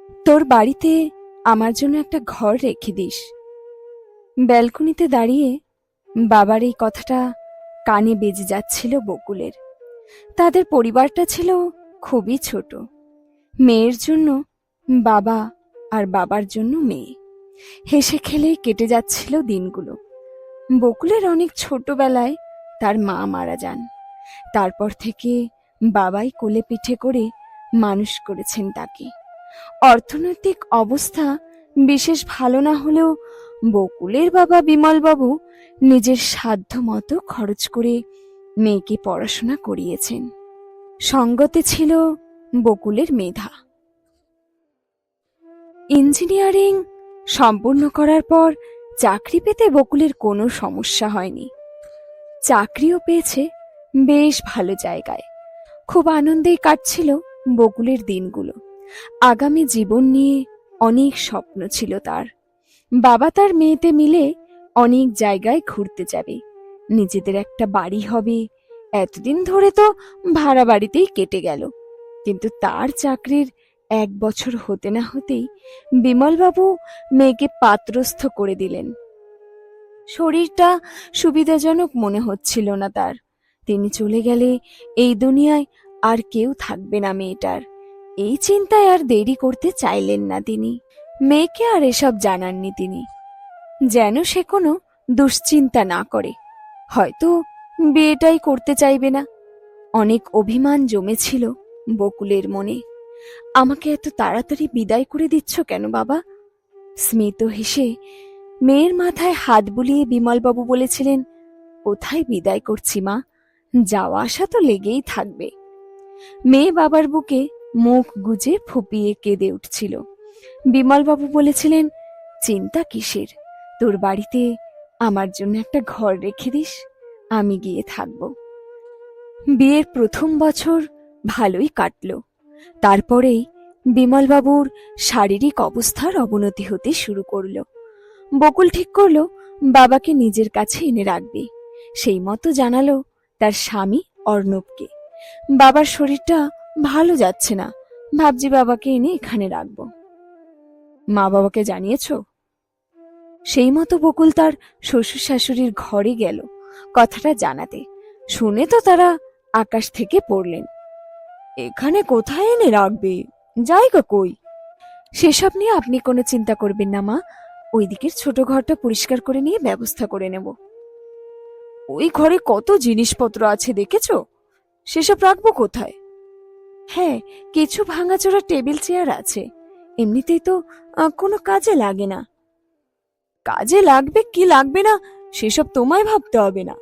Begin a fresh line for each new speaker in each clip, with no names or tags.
তোর বাড়িতে আমার জন্য একটা ঘর রেখে দিস। ব্যালকনিতে দাঁড়িয়ে বাবার এই কথাটা কানে বেজে যাচ্ছিল বকুলের। তাদের পরিবারটা ছিল খুবই ছোট। মেয়ের জন্য বাবা আর বাবার জন্য মেয়ে। হেসে খেলেই কেটে যাচ্ছিল দিনগুলো। বকুলের অনেক ছোটবেলায় তার মা মারা যান। তারপর থেকে বাবাই কোলে পিঠে করে মানুষ করেছেন তাকে। অর্থনৈতিক অবস্থা বিশেষ ভালো না হলেও বকুলের বাবা বিমলবাবু নিজের সাধ্য মতো খরচ করে মেয়েকে পড়াশোনা করিয়েছেন। সঙ্গতে ছিল বকুলের মেধা। ইঞ্জিনিয়ারিং সম্পূর্ণ করার পর চাকরি পেতে বকুলের কোনো সমস্যা হয়নি। চাকরিও পেয়েছে বেশ ভালো জায়গায়। খুব আনন্দেই কাটছিল বকুলের দিনগুলো। আগামী জীবন নিয়ে অনেক স্বপ্ন ছিল তার। বাবা তার মেয়েতে মিলে অনেক জায়গায় ঘুরতে যাবে, নিজেদের একটা বাড়ি হবে। এতদিন ধরে তো ভাড়া বাড়িতেই কেটে গেল। কিন্তু তার চাকরির 1 বছর হতে না হতেই বিমলবাবু মেয়েকে পাত্রস্থ করে দিলেন। শরীরটা সুবিধাজনক মনে হচ্ছিল না তার। তিনি চলে গেলে এই দুনিয়ায় আর কেউ থাকবে না মেয়েটার। এই চিন্তায় আর দেরি করতে চাইলেন না তিনি। মেয়েকে আর এসব জানাননি তিনি, যেন সে কোনো দুশ্চিন্তা না করে। হয়তো বিয়েটাই করতে চাইবে না। অনেক অভিমান জমেছিল বকুলের মনে। আমাকে এত তাড়াতাড়ি বিদায় করে দিচ্ছ কেন বাবা? স্মিত হেসে মেয়ের মাথায় হাত বুলিয়ে বিমলবাবু বলেছিলেন, কোথায় বিদায় করছি মা, যাওয়া আসা তো লেগেই থাকবে। মেয়ে বাবার বুকে মুখ গুজে ফুপিয়ে কেঁদে উঠছিল। বিমলবাবু বলেছিলেন, চিন্তা কিসের, তোর বাড়িতে আমার জন্য একটা ঘর রেখে দিস, আমি গিয়ে থাকব। বিয়ের প্রথম বছর ভালোই কাটল। তারপরেই বিমলবাবুর শারীরিক অবস্থার অবনতি হতে শুরু করল। বকুল ঠিক করল বাবাকে নিজের কাছে এনে রাখবে। সেই মতো জানালো তার স্বামী অর্ণবকে, বাবার শরীরটা ভালো যাচ্ছে না, ভাবছি বাবাকে এনে এখানে রাখবো। মা বাবাকে জানিয়েছ? সেই মতো বকুল তার শ্বশুর শাশুড়ির ঘরে গেল কথাটা জানাতে। শুনে তো তারা আকাশ থেকে পড়লেন। এখানে কোথায় এনে রাখবে, জায়গা কই? সেসব নিয়ে আপনি কোনো চিন্তা করবেন না মা, ওই দিকের ছোট ঘরটা পরিষ্কার করে নিয়ে ব্যবস্থা করে নেব। ওই ঘরে কত জিনিসপত্র আছে দেখেছ, সেসব রাখবো কোথায়? হ্যাঁ, কিছু ভাঙাচোরা টেবিল চেয়ার আছে, এমনিতেই তো কোনো কাজে লাগে না। কাজে লাগবে কি লাগবে না সেসব তোমায় ভাবতে হবে না।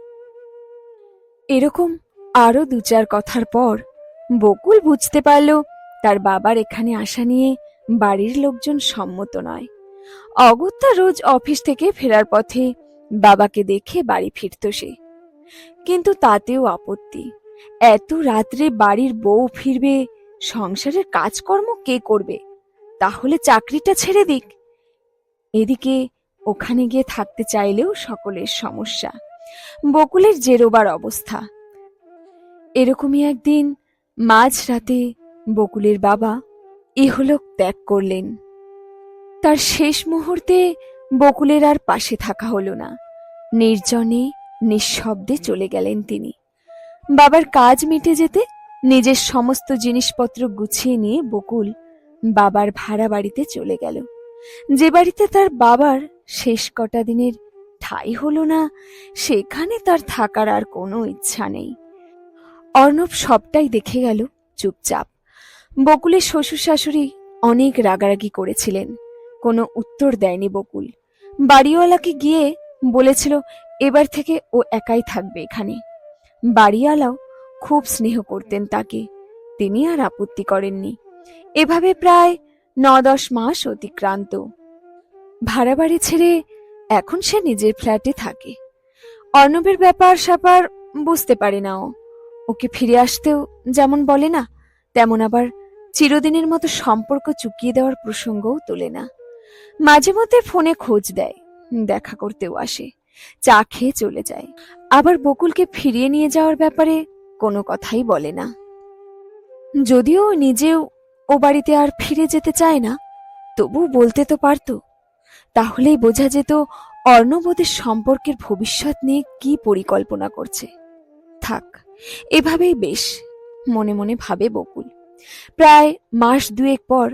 এরকম আরো 2-4 কথার পর বকুল বুঝতে পারল তার বাবার এখানে আসা নিয়ে বাড়ির লোকজন সম্মত নয়। অগত্যা রোজ অফিস থেকে ফেরার পথে বাবাকে দেখে বাড়ি ফিরত সে। কিন্তু তাতেও আপত্তি। এত রাত্রে বাড়ির বউ ফিরবে, সংসারের কাজকর্ম কে করবে? তাহলে চাকরিটা ছেড়ে দিক। এদিকে ওখানে গিয়ে থাকতে চাইলেও সকলের সমস্যা। বকুলের জেরোবার অবস্থা। এরকমই একদিন মাঝরাতে বকুলের বাবা ইহলোক ত্যাগ করলেন। তার শেষ মুহূর্তে বকুলের আর পাশে থাকা হলো না। নির্জনে নিঃশব্দে চলে গেলেন তিনি। বাবার কাজ মিটে যেতে নিজের সমস্ত জিনিসপত্র গুছিয়ে নিয়ে বকুল বাবার ভাড়া বাড়িতে চলে গেল। যে বাড়িতে তার বাবার শেষ কটা দিনের ঠাঁই হলো না, সেখানে তার থাকার আর কোনো ইচ্ছা নেই। অর্ণব সবটাই দেখে গেল চুপচাপ। বকুলের শ্বশুর শাশুড়ি অনেক রাগারাগি করেছিলেন, কোনো উত্তর দেয়নি বকুল। বাড়িওয়ালাকে গিয়ে বলেছিল এবার থেকে ও একাই থাকবে এখানে। বাড়িওয়ালাও খুব স্নেহ করতেন তাকে, তিনি আর আপত্তি করেননি। এভাবে প্রায় 9-10 মাস অতিক্রান্ত। ভাড়া বাড়ি ছেড়ে এখন সে নিজের ফ্ল্যাটে থাকে। অর্ণবের ব্যাপার স্যাপার বুঝতে পারে না ও। ওকে ফিরে আসতেও যেমন বলে না, তেমন আবার চিরদিনের মতো সম্পর্ক চুকিয়ে দেওয়ার প্রসঙ্গও তোলে না। মাঝে মধ্যে ফোনে খোঁজ দেয়, দেখা করতেও আসে, চা খেয়ে চলে যায়। আবার বকুলকে ফিরিয়ে নিয়ে যাওয়ার ব্যাপারে কোনো কথাই বলে না। যদিও নিজেও ও বাড়িতে আর ফিরে যেতে চায় না, তবু বলতে তো পারতো, তাহলেই বোঝা যেত অর্ণব ওদের সম্পর্কের ভবিষ্যৎ নিয়ে কি পরিকল্পনা করছে। থাক, এভাবেই বেশ, মনে মনে ভাবে বকুল। প্রায় মাস দুয়েক পর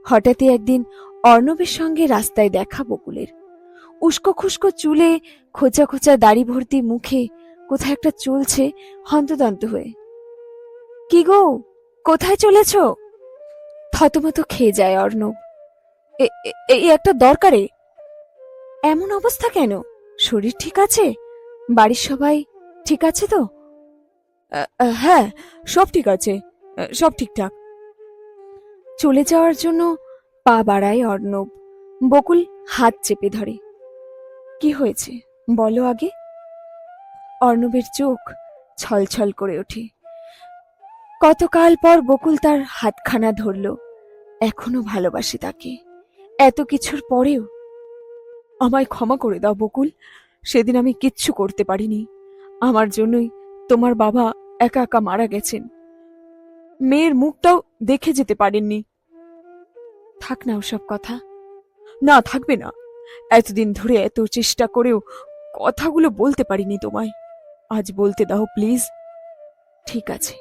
হঠাৎই একদিন অর্ণবের সঙ্গে রাস্তায় দেখা বকুলের। উস্কো খুস্কো চুলে, খোঁচা খোঁচা দাড়ি ভর্তি মুখে কোথায় একটা চলছে হন্তদন্ত হয়ে। কি গো, কোথায় চলেছ? থতমত খেয়ে যায় অর্ণব। এই একটা দরকারে। এমন অবস্থা কেন? শরীর ঠিক আছে? বাড়ির সবাই ঠিক আছে তো? হ্যাঁ, সব ঠিক আছে, সব ঠিকঠাক। চলে যাওয়ার জন্য পা বাড়ায় অর্ণব। বকুল হাত চেপে ধরে। কি হয়েছে বলো আগে। অর্ণবের চোখ ছলছল করে ওঠে। কতকাল পর বকুল তার হাতখানা ধরল। এখনো ভালোবাসে তাকে, এত কিছুর পরেও। আমায় ক্ষমা করে দাও বকুল, সেদিন আমি কিচ্ছু করতে পারিনি। আমার জন্যই তোমার বাবা একা একা মারা গেছেন। মেয়ের মুখটাও দেখে যেতে পারেননি। থাক না ওসব কথা। না, থাকবে না। এতদিন ধরে এত চেষ্টা করেও কথাগুলো বলতে পারিনি তোমায়, আজ বলতে দাও প্লিজ। ঠিক আছে,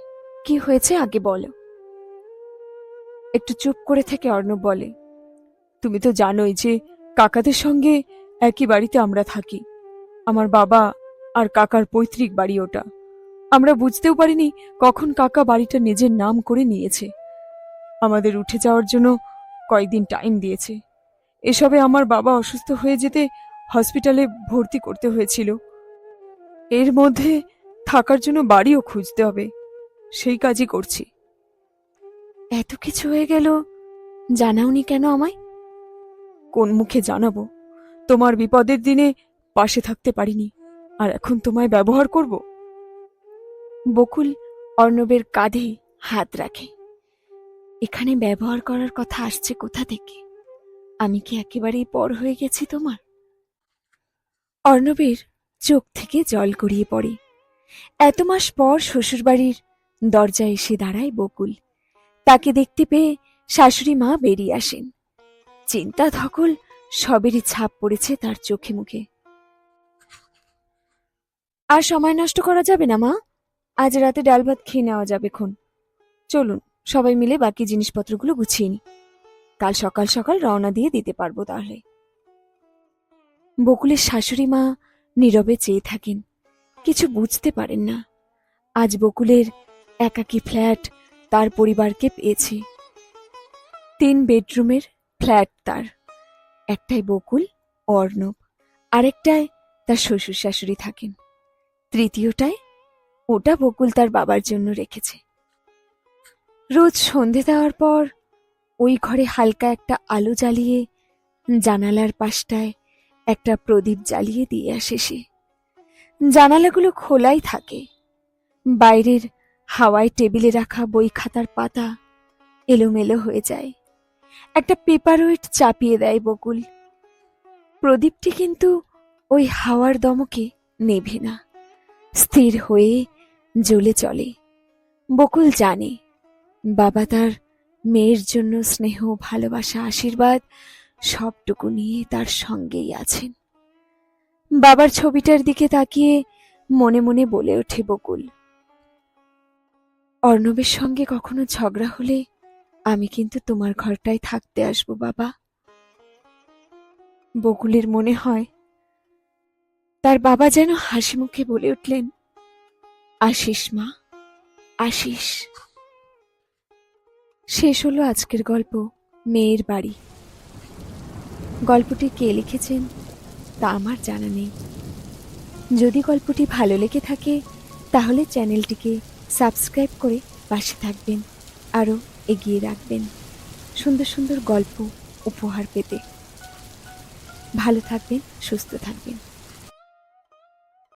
কি হয়েছে আগে বলো। একটু চুপ করে থেকে অর্ণব বলে, তুমি তো জানোই যে কাকাদের সঙ্গে একই বাড়িতে আমরা থাকি। আমার বাবা আর কাকার পৈতৃক বাড়ি ওটা। আমরা বুঝতেও পারিনি কখন কাকা বাড়িটা নিজের নাম করে নিয়েছে। আমাদের উঠে যাওয়ার জন্য কয়েকদিন টাইম দিয়েছে। এসবে আমার বাবা অসুস্থ হয়ে যেতে হসপিটালে ভর্তি করতে হয়েছিল। এর মধ্যে থাকার জন্য বাড়িও খুঁজতে হবে, সেই কাজই করছি। এত কিছু হয়ে গেল, জানাওনি কেন আমায়? কোন মুখে জানাবো? তোমার বিপদের দিনে পাশে থাকতে পারিনি, আর এখন তোমায় ব্যবহার করব? বকুল অর্ণবের কাঁধে হাত রাখে। এখানে ব্যবহার করার কথা আসছে কোথা থেকে? আমি কি একেবারেই পর হয়ে গেছি তোমার? অর্ণবের চোখ থেকে জল গড়িয়ে পড়ে। এত মাস পর শ্বশুরবাড়ির দরজায় এসে দাঁড়ায় বকুল। তাকে দেখতে পেয়ে শাশুড়ি মা বেরিয়ে আসেন। চিন্তা ধকল সবেরই ছাপ পড়েছে তার চোখে মুখে। আর সময় নষ্ট করা যাবে না মা, আজ রাতে ডাল ভাত খেয়ে নেওয়া যাবে খন। চলুন সবাই মিলে বাকি জিনিসপত্রগুলো গুছিয়ে নি, কাল সকাল সকাল রওনা দিয়ে দিতে পারবো তাহলে। বকুলের শাশুড়ি মা নীরবে চেয়ে থাকেন, কিছু বুঝতে পারেন না। আজ বকুলের একাকী ফ্ল্যাট তার পরিবারকে পেয়েছে। 3 বেডরুমের ফ্ল্যাট তার। একটাই বকুল ও অর্ণব, আরেকটায় তার শ্বশুর শাশুড়ি থাকেন, তৃতীয়টায় ওটা বকুল তার বাবার জন্য রেখেছে। রোজ সন্ধে দেওয়ার পর ওই ঘরে হালকা একটা আলো জ্বালিয়ে জানালার পাশটায় একটা প্রদীপ জ্বালিয়ে দিয়ে আসে সে। জানালাগুলো খোলাই থাকে। বাইরের হাওয়ায় টেবিলে রাখা বই খাতার পাতা এলোমেলো হয়ে যায়। একটা পেপার ওয়েট চাপিয়ে দেয় বকুল। প্রদীপটি কিন্তু ওই হাওয়ার দমকে নেভে না, স্থির হয়ে জ্বলে চলে। বকুল জানে বাবা তার মেয়ের জন্য স্নেহ, ভালোবাসা, আশীর্বাদ সবটুকু নিয়ে তার সঙ্গেই আছেন। বাবার ছবিটার দিকে তাকিয়ে মনে মনে বলে ওঠে বকুল, অর্ণবের সঙ্গে কখনো ঝগড়া হলে আমি কিন্তু তোমার ঘরটায় থাকতে আসবো বাবা। বকুলের মনে হয় তার বাবা যেন হাসি মুখে বলে উঠলেন, আসিস মা, আসিস। শেষ হলো আজকের গল্প মেয়ের বাড়ি। গল্পটি কে লিখেছেন তা আমার জানা নেই। যদি গল্পটি ভালো লেগে থাকে তাহলে চ্যানেলটিকে সাবস্ক্রাইব করে পাশে থাকবেন, আরও এগিয়ে রাখবেন সুন্দর সুন্দর গল্প উপহার পেতে। ভালো থাকবেন, সুস্থ থাকবেন।